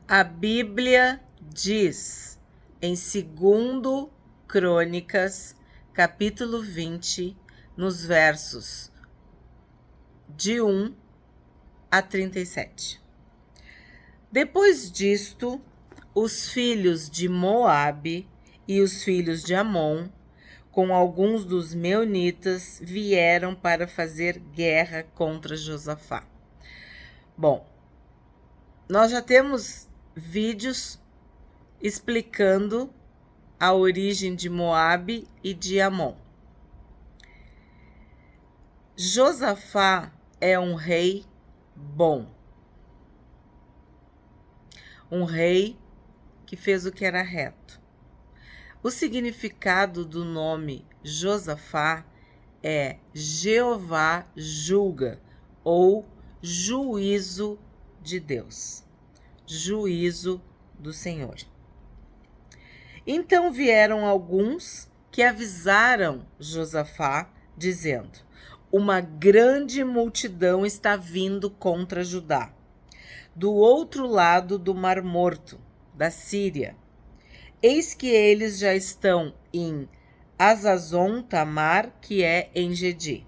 A Bíblia diz em 2 Crônicas, capítulo 20, nos versos de 1 a 37. Depois disto, os filhos de Moabe e os filhos de Amon, com alguns dos meunitas, vieram para fazer guerra contra Josafá. Bom, nós já temos vídeos explicando a origem de Moabe e de Amon. Josafá é um rei bom. Um rei que fez o que era reto. O significado do nome Josafá é Jeová julga, ou juízo de Deus, juízo do Senhor. Então vieram alguns que avisaram Josafá, dizendo: uma grande multidão está vindo contra Judá, do outro lado do Mar Morto, da Síria. Eis que eles já estão em Hazazon Tamar, que é em Gedi.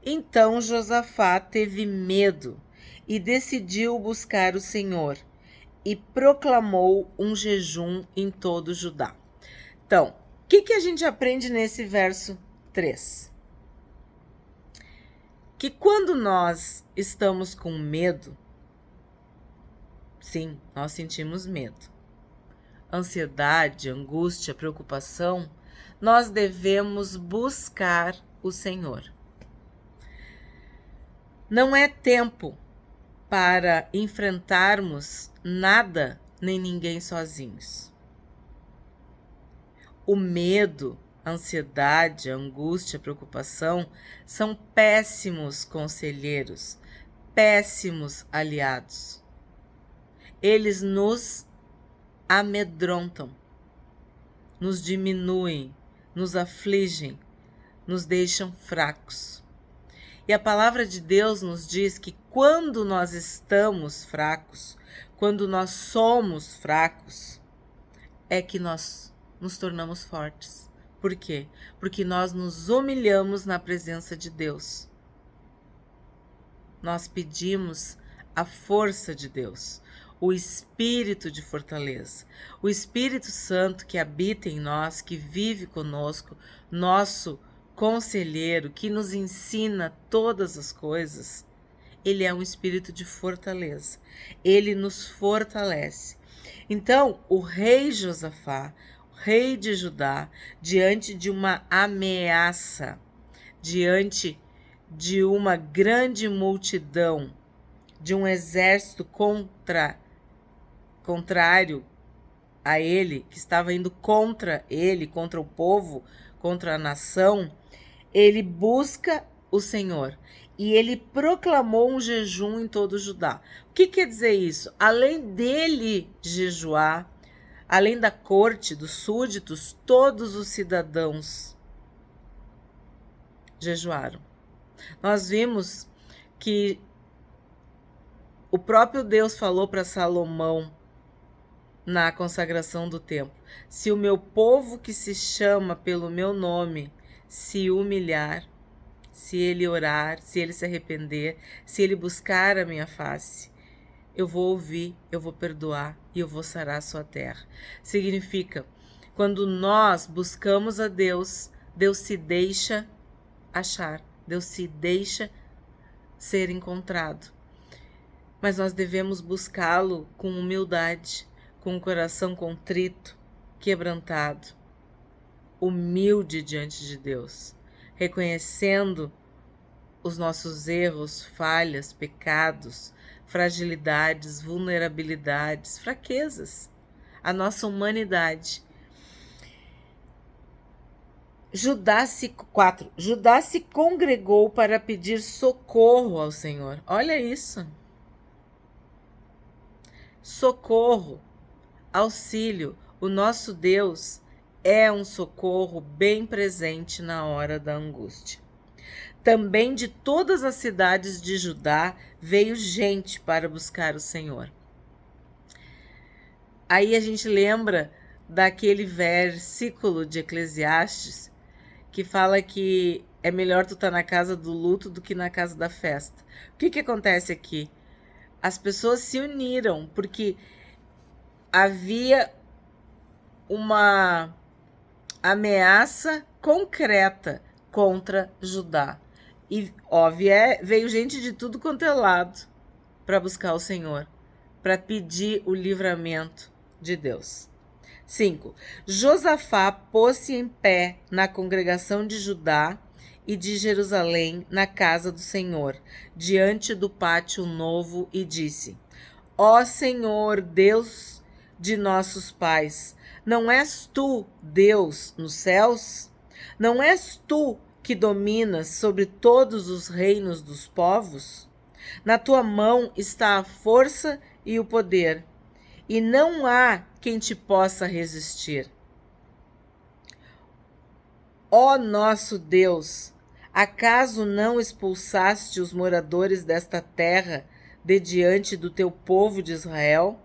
Então Josafá teve medo e decidiu buscar o Senhor e proclamou um jejum em todo Judá. Então, o que a gente aprende nesse verso 3? Que quando nós estamos com medo, sim, nós sentimos medo, ansiedade, angústia, preocupação, nós devemos buscar o Senhor. Não é tempo para enfrentarmos nada nem ninguém sozinhos. O medo, a ansiedade, a angústia, a preocupação são péssimos conselheiros, péssimos aliados. Eles nos amedrontam, nos diminuem, nos afligem, nos deixam fracos. E a palavra de Deus nos diz que quando nós estamos fracos, quando nós somos fracos, é que nós nos tornamos fortes. Por quê? Porque nós nos humilhamos na presença de Deus. Nós pedimos a força de Deus, o espírito de fortaleza, o Espírito Santo que habita em nós, que vive conosco, nosso conselheiro, que nos ensina todas as coisas. Ele é um espírito de fortaleza. Ele nos fortalece. Então, o rei Josafá, o rei de Judá, diante de uma ameaça, diante de uma grande multidão, de um exército contrário a ele, que estava indo contra ele, contra o povo, contra a nação, ele busca o Senhor e ele proclamou um jejum em todo o Judá. O que quer dizer isso? Além dele jejuar, além da corte, dos súditos, todos os cidadãos jejuaram. Nós vimos que o próprio Deus falou para Salomão na consagração do templo: se o meu povo que se chama pelo meu nome se humilhar, se ele orar, se ele se arrepender, se ele buscar a minha face, eu vou ouvir, eu vou perdoar e eu vou sarar a sua terra. Significa, quando nós buscamos a Deus, Deus se deixa achar, Deus se deixa ser encontrado. Mas nós devemos buscá-lo com humildade, com um coração contrito, quebrantado, humilde diante de Deus, reconhecendo os nossos erros, falhas, pecados, fragilidades, vulnerabilidades, fraquezas, a nossa humanidade. Judá se congregou para pedir socorro ao Senhor. Olha isso. Socorro, auxílio. O nosso Deus é um socorro bem presente na hora da angústia. Também de todas as cidades de Judá veio gente para buscar o Senhor. Aí a gente lembra daquele versículo de Eclesiastes que fala que é melhor tu estar na casa do luto do que na casa da festa. O que acontece aqui? As pessoas se uniram porque havia uma ameaça concreta contra Judá. E, óbvio, veio gente de tudo quanto é lado para buscar o Senhor, para pedir o livramento de Deus. 5. Josafá pôs-se em pé na congregação de Judá e de Jerusalém, na casa do Senhor, diante do pátio novo, e disse: Ó Senhor, Deus de nossos pais, não és tu Deus nos céus? Não és tu que dominas sobre todos os reinos dos povos? Na tua mão está a força e o poder, e não há quem te possa resistir. Ó nosso Deus, acaso não expulsaste os moradores desta terra de diante do teu povo de Israel?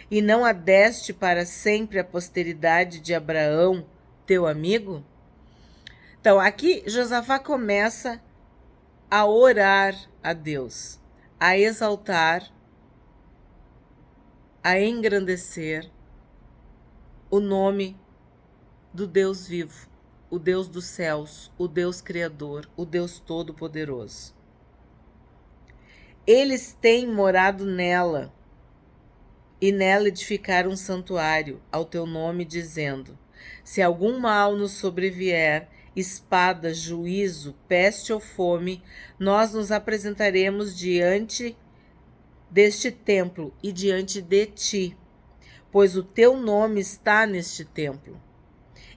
E não a deste para sempre a posteridade de Abraão, teu amigo? Então, aqui Josafá começa a orar a Deus, a exaltar, a engrandecer o nome do Deus vivo, o Deus dos céus, o Deus criador, o Deus todo-poderoso. Eles têm morado nela e nela edificaram um santuário ao teu nome, dizendo: se algum mal nos sobrevier, espada, juízo, peste ou fome, nós nos apresentaremos diante deste templo e diante de ti, pois o teu nome está neste templo.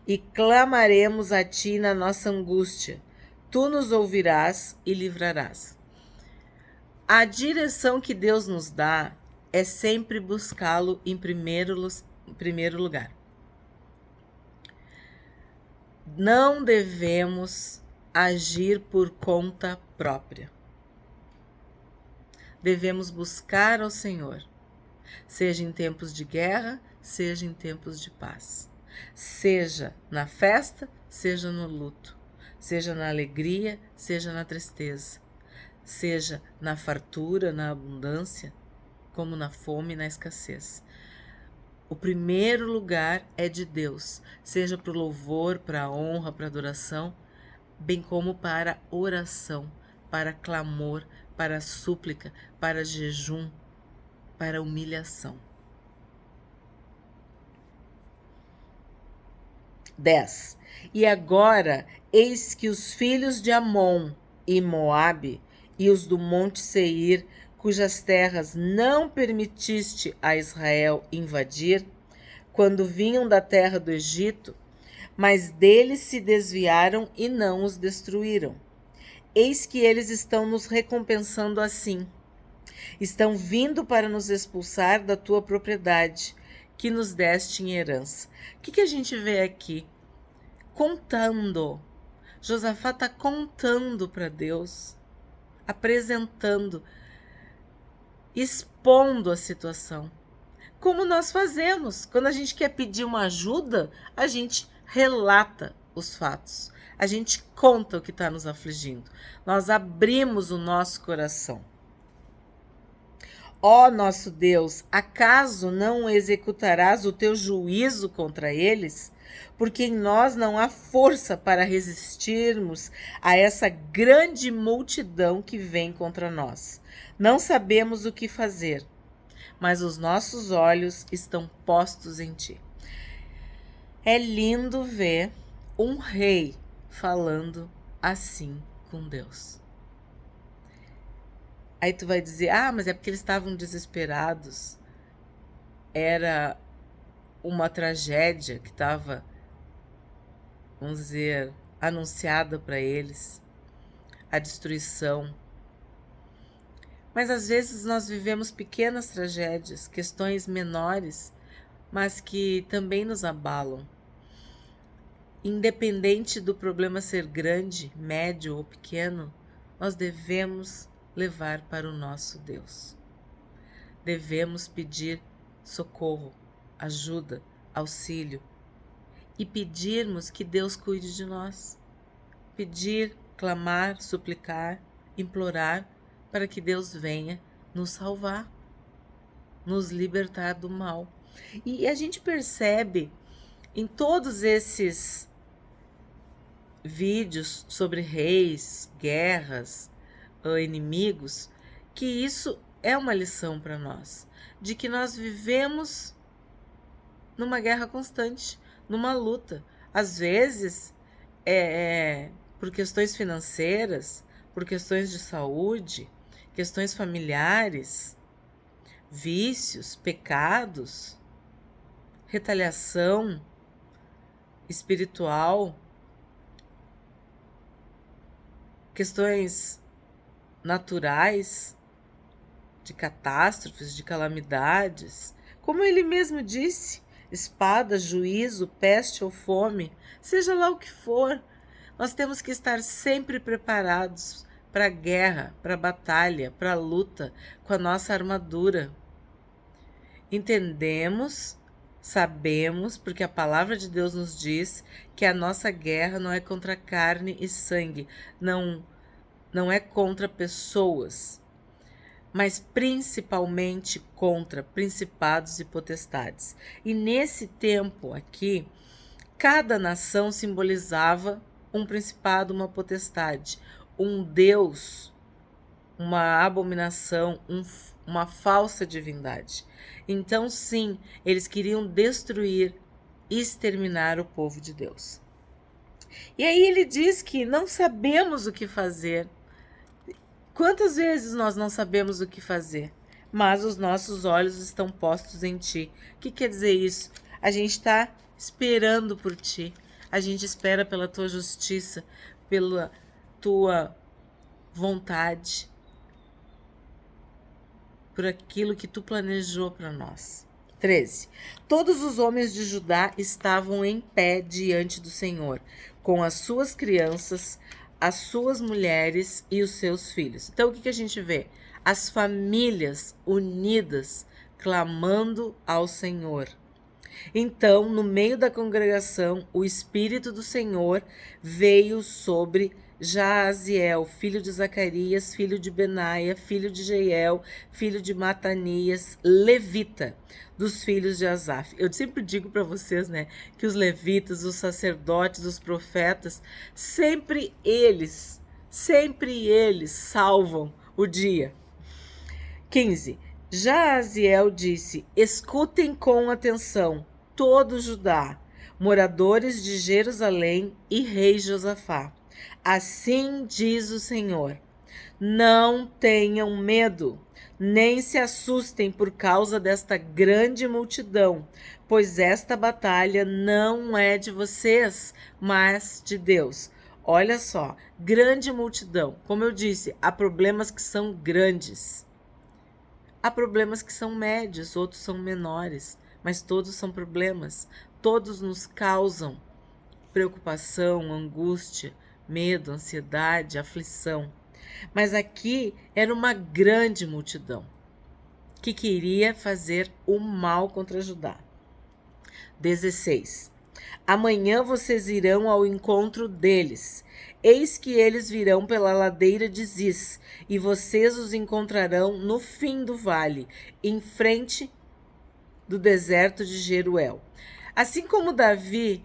E clamaremos a ti na nossa angústia. Tu nos ouvirás e livrarás. A direção que Deus nos dá é sempre buscá-lo em primeiro lugar. Não devemos agir por conta própria. Devemos buscar ao Senhor, seja em tempos de guerra, seja em tempos de paz. Seja na festa, seja no luto, seja na alegria, seja na tristeza, seja na fartura, na abundância, como na fome e na escassez. O primeiro lugar é de Deus, seja para o louvor, para a honra, para a adoração, bem como para oração, para clamor, para súplica, para jejum, para humilhação. 10. E agora, eis que os filhos de Amon e Moabe e os do monte Seir, cujas terras não permitiste a Israel invadir, quando vinham da terra do Egito, mas deles se desviaram e não os destruíram. Eis que eles estão nos recompensando assim. Estão vindo para nos expulsar da tua propriedade, que nos deste em herança. O que a gente vê aqui? Contando. Josafá está contando para Deus, apresentando, expondo a situação. Como nós fazemos. Quando a gente quer pedir uma ajuda, a gente relata os fatos. A gente conta o que está nos afligindo. Nós abrimos o nosso coração. Ó nosso Deus, acaso não executarás o teu juízo contra eles? Porque em nós não há força para resistirmos a essa grande multidão que vem contra nós. Não sabemos o que fazer, mas os nossos olhos estão postos em ti. É lindo ver um rei falando assim com Deus. Aí tu vai dizer, mas é porque eles estavam desesperados. Era uma tragédia que estava, vamos dizer, anunciada para eles. A destruição. Mas às vezes nós vivemos pequenas tragédias, questões menores, mas que também nos abalam. Independente do problema ser grande, médio ou pequeno, nós devemos levar para o nosso Deus. Devemos pedir socorro, ajuda, auxílio e pedirmos que Deus cuide de nós. Pedir, clamar, suplicar, implorar para que Deus venha nos salvar, nos libertar do mal. E a gente percebe em todos esses vídeos sobre reis, guerras, inimigos, que isso é uma lição para nós, de que nós vivemos numa guerra constante, numa luta. Às vezes, por questões financeiras, por questões de saúde, questões familiares, vícios, pecados, retaliação espiritual, questões naturais, de catástrofes, de calamidades. Como ele mesmo disse, espada, juízo, peste ou fome, seja lá o que for, nós temos que estar sempre preparados para a guerra, para a batalha, para a luta, com a nossa armadura. Entendemos, sabemos, porque a palavra de Deus nos diz que a nossa guerra não é contra carne e sangue, não é contra pessoas, mas principalmente contra principados e potestades. E nesse tempo aqui, cada nação simbolizava um principado, uma potestade, um Deus, uma abominação, uma falsa divindade. Então, sim, eles queriam destruir, exterminar o povo de Deus. E aí ele diz que não sabemos o que fazer. Quantas vezes nós não sabemos o que fazer, mas os nossos olhos estão postos em ti. O que quer dizer isso? A gente está esperando por ti. A gente espera pela tua justiça, pela tua vontade, por aquilo que tu planejou para nós. 13. Todos os homens de Judá estavam em pé diante do Senhor, com as suas crianças, as suas mulheres e os seus filhos. Então, o que a gente vê? As famílias unidas, clamando ao Senhor. Então, no meio da congregação, o Espírito do Senhor veio sobre Jaaziel, filho de Zacarias, filho de Benaia, filho de Jeiel, filho de Matanias, levita, dos filhos de Asaf. Eu sempre digo para vocês, né, que os levitas, os sacerdotes, os profetas, sempre eles salvam o dia. 15. Jaaziel disse: escutem com atenção, todo Judá, moradores de Jerusalém e rei Josafá. Assim diz o Senhor: não tenham medo, nem se assustem por causa desta grande multidão, pois esta batalha não é de vocês, mas de Deus. Olha só, grande multidão. Como eu disse, há problemas que são grandes. Há problemas que são médios, outros são menores, mas todos são problemas. Todos nos causam preocupação, angústia, medo, ansiedade, aflição. Mas aqui era uma grande multidão que queria fazer o mal contra Judá. 16. Amanhã vocês irão ao encontro deles. Eis que eles virão pela ladeira de Ziz, e vocês os encontrarão no fim do vale, em frente do deserto de Jeruel. Assim como Davi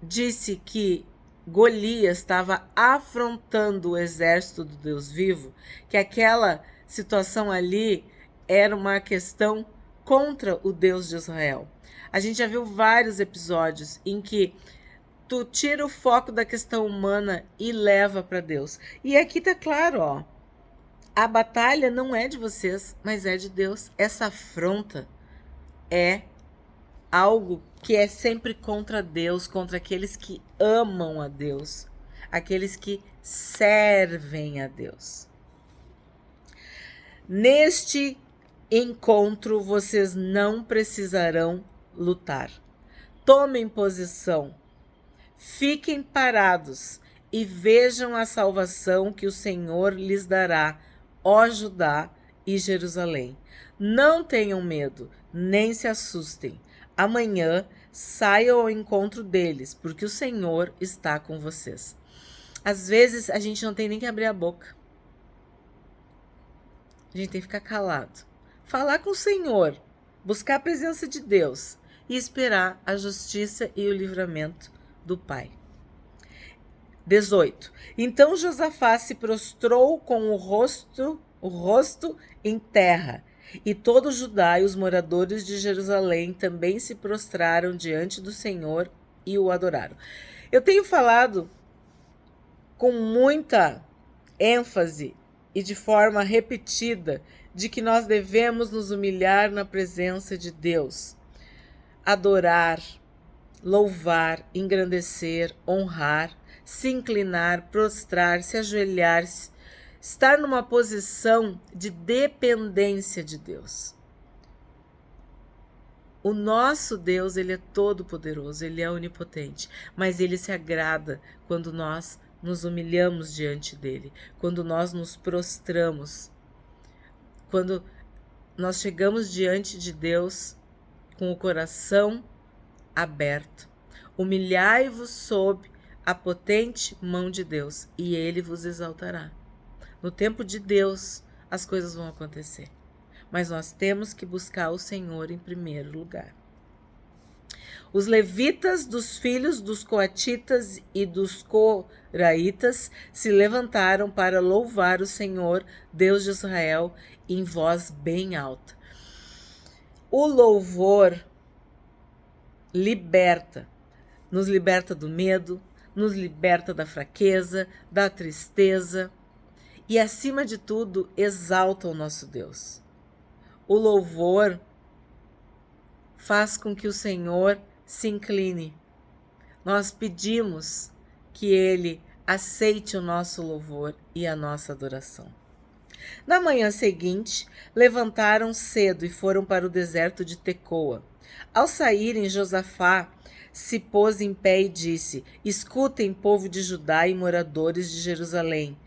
disse que Golias estava afrontando o exército do Deus vivo, que aquela situação ali era uma questão contra o Deus de Israel. A gente já viu vários episódios em que tu tira o foco da questão humana e leva para Deus. E aqui tá claro, ó, a batalha não é de vocês, mas é de Deus. Essa afronta é algo que é sempre contra Deus, contra aqueles que amam a Deus, aqueles que servem a Deus. Neste encontro, vocês não precisarão lutar. Tomem posição, fiquem parados e vejam a salvação que o Senhor lhes dará, ó Judá e Jerusalém. Não tenham medo, nem se assustem. Amanhã saiam ao encontro deles, porque o Senhor está com vocês. Às vezes a gente não tem nem que abrir a boca. A gente tem que ficar calado. Falar com o Senhor, buscar a presença de Deus e esperar a justiça e o livramento do Pai. 18. Então Josafá se prostrou com o rosto em terra, e todo Judá e os moradores de Jerusalém também se prostraram diante do Senhor e o adoraram. Eu tenho falado com muita ênfase e de forma repetida de que nós devemos nos humilhar na presença de Deus, adorar, louvar, engrandecer, honrar, se inclinar, prostrar, se ajoelhar, estar numa posição de dependência de Deus. O nosso Deus, ele é todo poderoso, ele é onipotente, mas ele se agrada quando nós nos humilhamos diante dele, quando nós nos prostramos, quando nós chegamos diante de Deus com o coração aberto. Humilhai-vos sob a potente mão de Deus, e ele vos exaltará. No tempo de Deus, as coisas vão acontecer, mas nós temos que buscar o Senhor em primeiro lugar. Os levitas dos filhos dos coatitas e dos coraitas se levantaram para louvar o Senhor, Deus de Israel, em voz bem alta. O louvor liberta, nos liberta do medo, nos liberta da fraqueza, da tristeza e, acima de tudo, exalta o nosso Deus. O louvor faz com que o Senhor se incline. Nós pedimos que Ele aceite o nosso louvor e a nossa adoração. Na manhã seguinte, levantaram cedo e foram para o deserto de Tecoa. Ao saírem, Josafá se pôs em pé e disse: Escutem, povo de Judá e moradores de Jerusalém.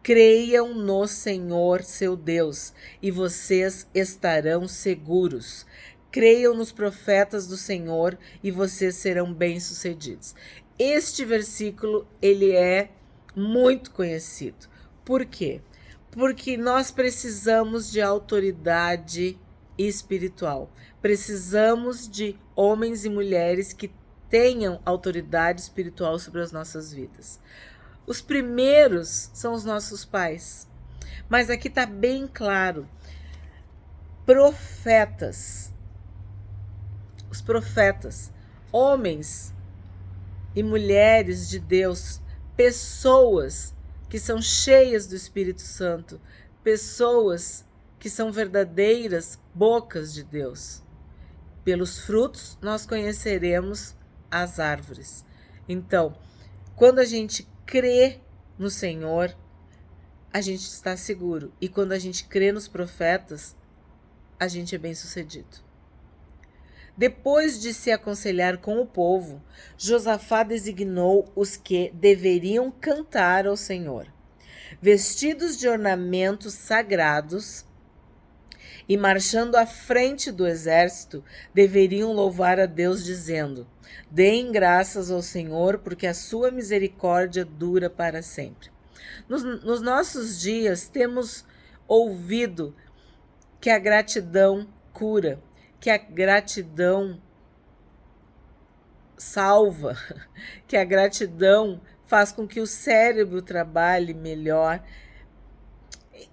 Creiam no Senhor, seu Deus, e vocês estarão seguros. Creiam nos profetas do Senhor e vocês serão bem-sucedidos. Este versículo, ele é muito conhecido. Por quê? Porque nós precisamos de autoridade espiritual. Precisamos de homens e mulheres que tenham autoridade espiritual sobre as nossas vidas. Os primeiros são os nossos pais. Mas aqui está bem claro. Profetas. Os profetas, homens e mulheres de Deus, pessoas que são cheias do Espírito Santo, pessoas que são verdadeiras bocas de Deus. Pelos frutos nós conheceremos as árvores. Então, quando a gente crê no Senhor, a gente está seguro. E quando a gente crê nos profetas, a gente é bem-sucedido. Depois de se aconselhar com o povo, Josafá designou os que deveriam cantar ao Senhor. Vestidos de ornamentos sagrados e marchando à frente do exército, deveriam louvar a Deus dizendo: Deem graças ao Senhor, porque a sua misericórdia dura para sempre. Nos nossos dias temos ouvido que a gratidão cura, que a gratidão salva, que a gratidão faz com que o cérebro trabalhe melhor.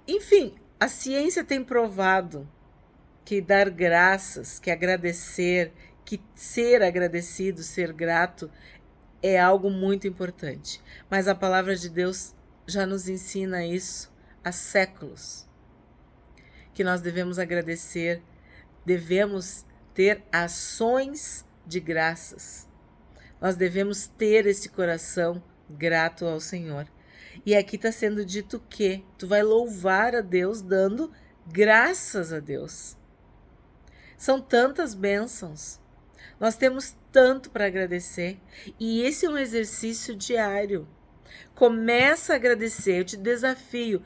Enfim, a ciência tem provado que dar graças, que agradecer, que ser agradecido, ser grato é algo muito importante. Mas a palavra de Deus já nos ensina isso há séculos, que nós devemos agradecer, devemos ter ações de graças. Nós devemos ter esse coração grato ao Senhor. E aqui está sendo dito que tu vai louvar a Deus dando graças a Deus. São tantas bênçãos. Nós temos tanto para agradecer. E esse é um exercício diário. Começa a agradecer. Eu te desafio.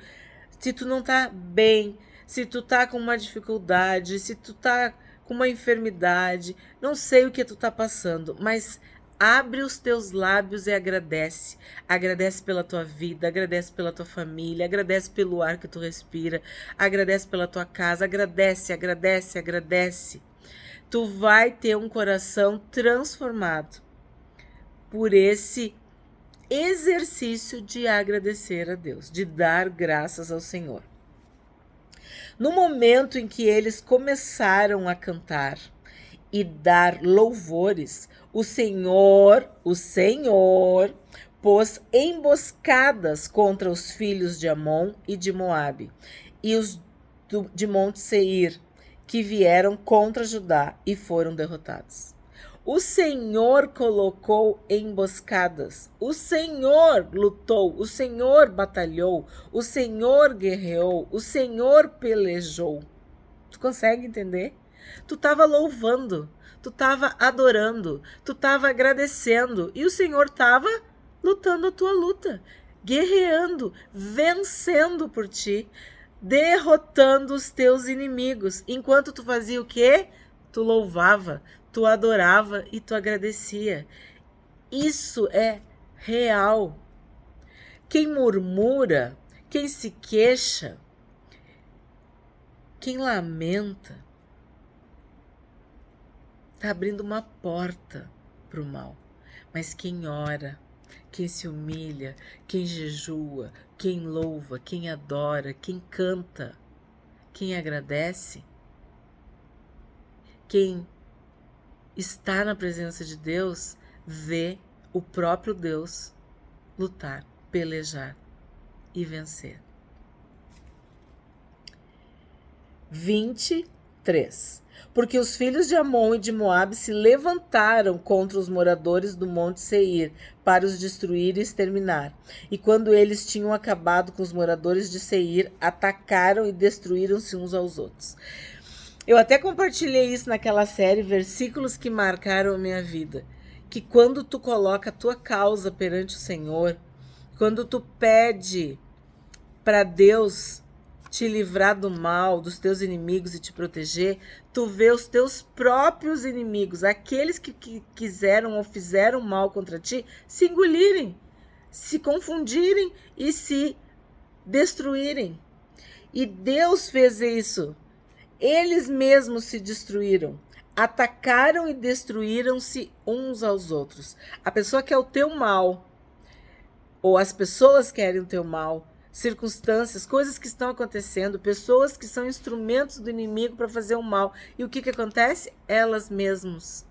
Se tu não está bem, se tu tá com uma dificuldade, se tu tá com uma enfermidade, não sei o que tu tá passando, mas abre os teus lábios e agradece. Agradece pela tua vida, agradece pela tua família, agradece pelo ar que tu respira, agradece pela tua casa, agradece, agradece, agradece. Tu vai ter um coração transformado por esse exercício de agradecer a Deus, de dar graças ao Senhor. No momento em que eles começaram a cantar e dar louvores, o Senhor, pôs emboscadas contra os filhos de Amon e de Moabe, e os de Monte Seir, que vieram contra Judá e foram derrotados. O Senhor colocou emboscadas, o Senhor lutou, o Senhor batalhou, o Senhor guerreou, o Senhor pelejou. Tu consegue entender? Tu estava louvando, tu estava adorando, tu estava agradecendo e o Senhor estava lutando a tua luta, guerreando, vencendo por ti, derrotando os teus inimigos. Enquanto tu fazia o quê? Tu louvava, tu adorava e tu agradecia. Isso é real. Quem murmura, quem se queixa, quem lamenta, está abrindo uma porta para o mal. Mas quem ora, quem se humilha, quem jejua, quem louva, quem adora, quem canta, quem agradece, quem está na presença de Deus, vê o próprio Deus lutar, pelejar e vencer. 23. Porque os filhos de Amon e de Moabe se levantaram contra os moradores do Monte Seir para os destruir e exterminar. E quando eles tinham acabado com os moradores de Seir, atacaram e destruíram-se uns aos outros. Eu até compartilhei isso naquela série, versículos que marcaram a minha vida. Que quando tu coloca a tua causa perante o Senhor, quando tu pede para Deus te livrar do mal, dos teus inimigos e te proteger, tu vê os teus próprios inimigos, aqueles que quiseram ou fizeram mal contra ti, se engolirem, se confundirem e se destruírem. E Deus fez isso. Eles mesmos se destruíram, atacaram e destruíram-se uns aos outros. A pessoa quer o teu mal, ou as pessoas querem o teu mal, circunstâncias, coisas que estão acontecendo, pessoas que são instrumentos do inimigo para fazer o mal. E o que acontece? Elas mesmas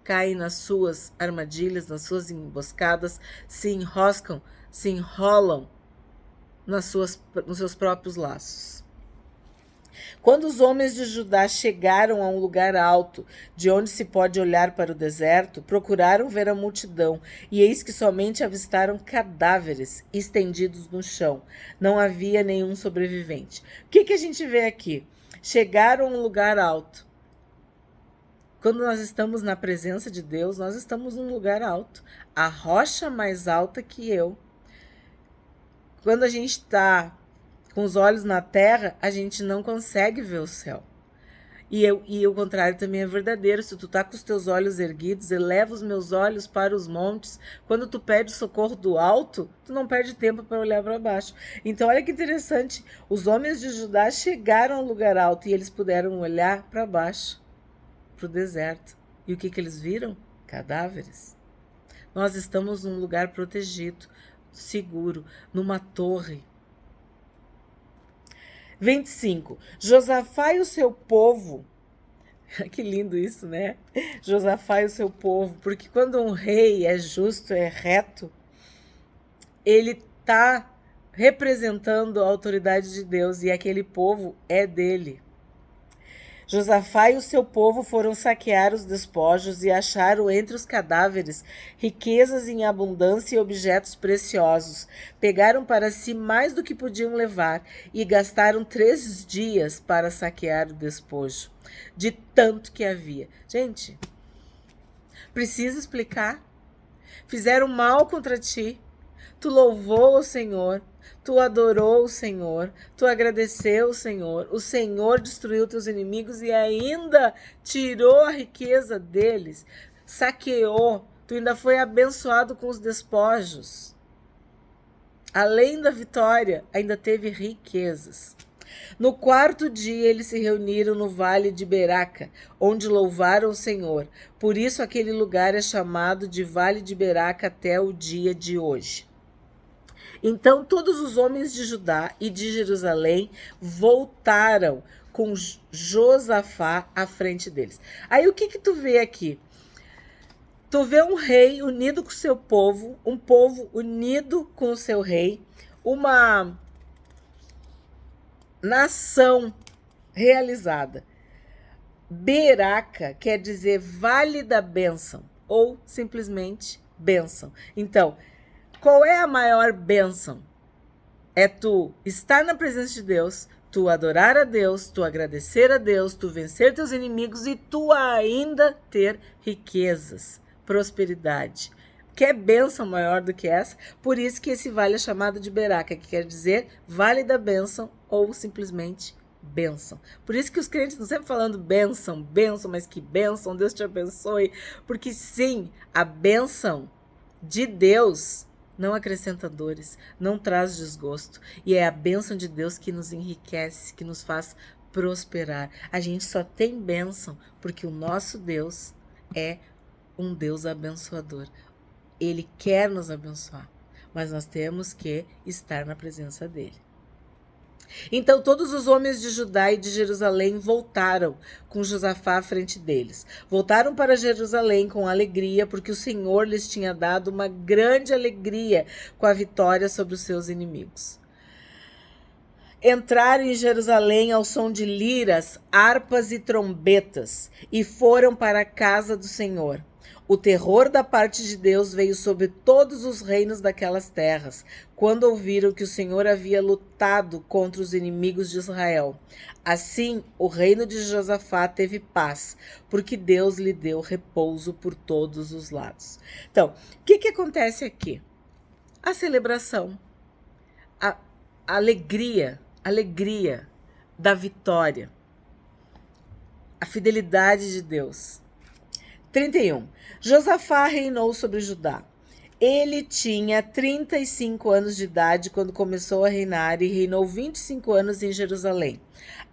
caem nas suas armadilhas, nas suas emboscadas, se enroscam, se enrolam nos seus próprios laços. Quando os homens de Judá chegaram a um lugar alto, de onde se pode olhar para o deserto, procuraram ver a multidão, e eis que somente avistaram cadáveres estendidos no chão. Não havia nenhum sobrevivente. O que a gente vê aqui? Chegaram a um lugar alto. Quando nós estamos na presença de Deus, nós estamos num lugar alto. A rocha mais alta que eu. Quando a gente está com os olhos na terra, a gente não consegue ver o céu. E o contrário também é verdadeiro. Se tu tá com os teus olhos erguidos, eleva os meus olhos para os montes. Quando tu pede socorro do alto, tu não perde tempo para olhar para baixo. Então, olha que interessante. Os homens de Judá chegaram ao lugar alto e eles puderam olhar para baixo, para o deserto. E o que eles viram? Cadáveres. Nós estamos num lugar protegido, seguro, numa torre. 25. Josafá e o seu povo. Que lindo isso, né? Josafá e o seu povo. Porque quando um rei é justo, é reto, ele está representando a autoridade de Deus e aquele povo é dele. Josafá e o seu povo foram saquear os despojos e acharam entre os cadáveres riquezas em abundância e objetos preciosos. Pegaram para si mais do que podiam levar e gastaram 3 dias para saquear o despojo, de tanto que havia. Gente, precisa explicar? Fizeram mal contra ti. Tu louvou o Senhor, tu adorou o Senhor, tu agradeceu o Senhor destruiu teus inimigos e ainda tirou a riqueza deles, saqueou, tu ainda foi abençoado com os despojos. Além da vitória, ainda teve riquezas. No quarto dia, eles se reuniram no vale de Beraca, onde louvaram o Senhor. Por isso, aquele lugar é chamado de Vale de Beraca até o dia de hoje. Então, todos os homens de Judá e de Jerusalém voltaram com Josafá à frente deles. Aí, o que tu vê aqui? Tu vê um rei unido com o seu povo, um povo unido com o seu rei, uma nação realizada. Beraca quer dizer vale da bênção ou simplesmente bênção. Então, qual é a maior bênção? É tu estar na presença de Deus, tu adorar a Deus, tu agradecer a Deus, tu vencer teus inimigos e tu ainda ter riquezas, prosperidade. Quer bênção maior do que essa? Por isso que esse vale é chamado de Beraca, que quer dizer vale da bênção ou simplesmente bênção. Por isso que os crentes estão sempre falando bênção, bênção, mas que bênção, Deus te abençoe. Porque sim, a bênção de Deus não acrescenta dores, não traz desgosto. E é a bênção de Deus que nos enriquece, que nos faz prosperar. A gente só tem bênção porque o nosso Deus é um Deus abençoador. Ele quer nos abençoar, mas nós temos que estar na presença dele. Então todos os homens de Judá e de Jerusalém voltaram com Josafá à frente deles. Voltaram para Jerusalém com alegria, porque o Senhor lhes tinha dado uma grande alegria com a vitória sobre os seus inimigos. Entraram em Jerusalém ao som de liras, harpas e trombetas, e foram para a casa do Senhor. O terror da parte de Deus veio sobre todos os reinos daquelas terras, quando ouviram que o Senhor havia lutado contra os inimigos de Israel. Assim, o reino de Josafá teve paz, porque Deus lhe deu repouso por todos os lados. Então, o que acontece aqui? A celebração, a alegria da vitória, a fidelidade de Deus. 31. Josafá reinou sobre Judá. Ele tinha 35 anos de idade quando começou a reinar e reinou 25 anos em Jerusalém.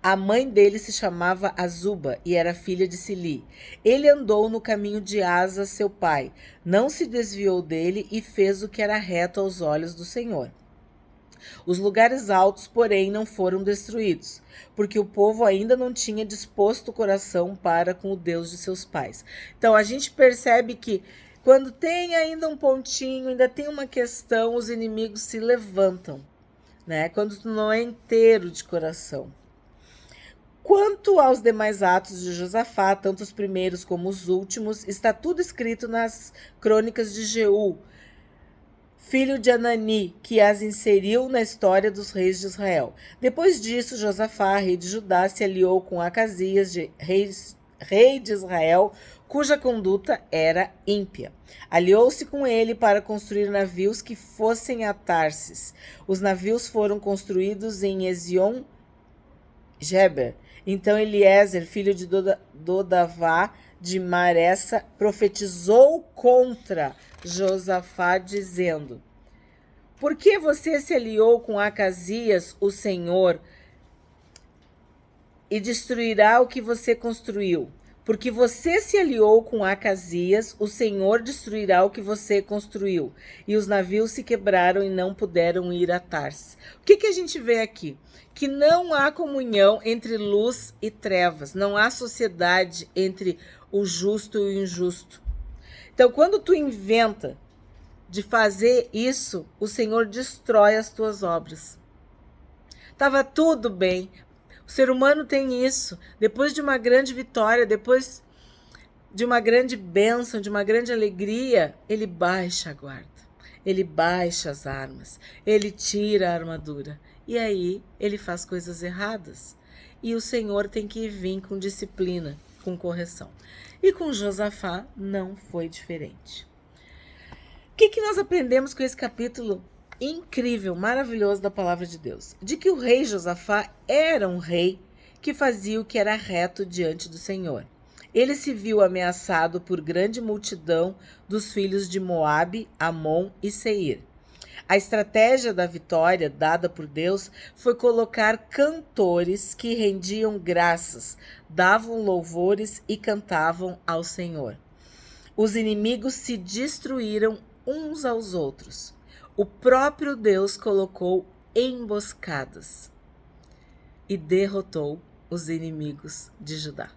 A mãe dele se chamava Azuba e era filha de Sili. Ele andou no caminho de Asa, seu pai, não se desviou dele e fez o que era reto aos olhos do Senhor. Os lugares altos, porém, não foram destruídos, porque o povo ainda não tinha disposto o coração para com o Deus de seus pais. Então, a gente percebe que quando tem ainda um pontinho, ainda tem uma questão, os inimigos se levantam, né? Quando tu não é inteiro de coração. Quanto aos demais atos de Josafá, tanto os primeiros como os últimos, está tudo escrito nas crônicas de Jeú, filho de Anani, que as inseriu na história dos reis de Israel. Depois disso, Josafá, rei de Judá, se aliou com Acasias, rei de Israel, cuja conduta era ímpia. Aliou-se com ele para construir navios que fossem a Tarsis. Os navios foram construídos em Ezion-Geber. Então Eliezer, filho de Dodavá, de Maressa, profetizou contra Josafá, dizendo: por que você se aliou com Acasias, o Senhor, e destruirá o que você construiu? Porque você se aliou com Acasias, o Senhor destruirá o que você construiu. E os navios se quebraram e não puderam ir a Tarsis. O que a gente vê aqui? Que não há comunhão entre luz e trevas. Não há sociedade entre o justo e o injusto. Então, quando tu inventa de fazer isso, o Senhor destrói as tuas obras. Estava tudo bem. O ser humano tem isso. Depois de uma grande vitória, depois de uma grande bênção, de uma grande alegria, ele baixa a guarda. Ele baixa as armas. Ele tira a armadura. E aí ele faz coisas erradas. E o Senhor tem que vir com disciplina, com correção. E com Josafá não foi diferente. O que nós aprendemos com esse capítulo incrível, maravilhoso da palavra de Deus, de que o rei Josafá era um rei que fazia o que era reto diante do Senhor. Ele se viu ameaçado por grande multidão dos filhos de Moabe, Amon e Seir. A estratégia da vitória dada por Deus foi colocar cantores que rendiam graças, davam louvores e cantavam ao Senhor. Os inimigos se destruíram uns aos outros. O próprio Deus colocou emboscadas e derrotou os inimigos de Judá.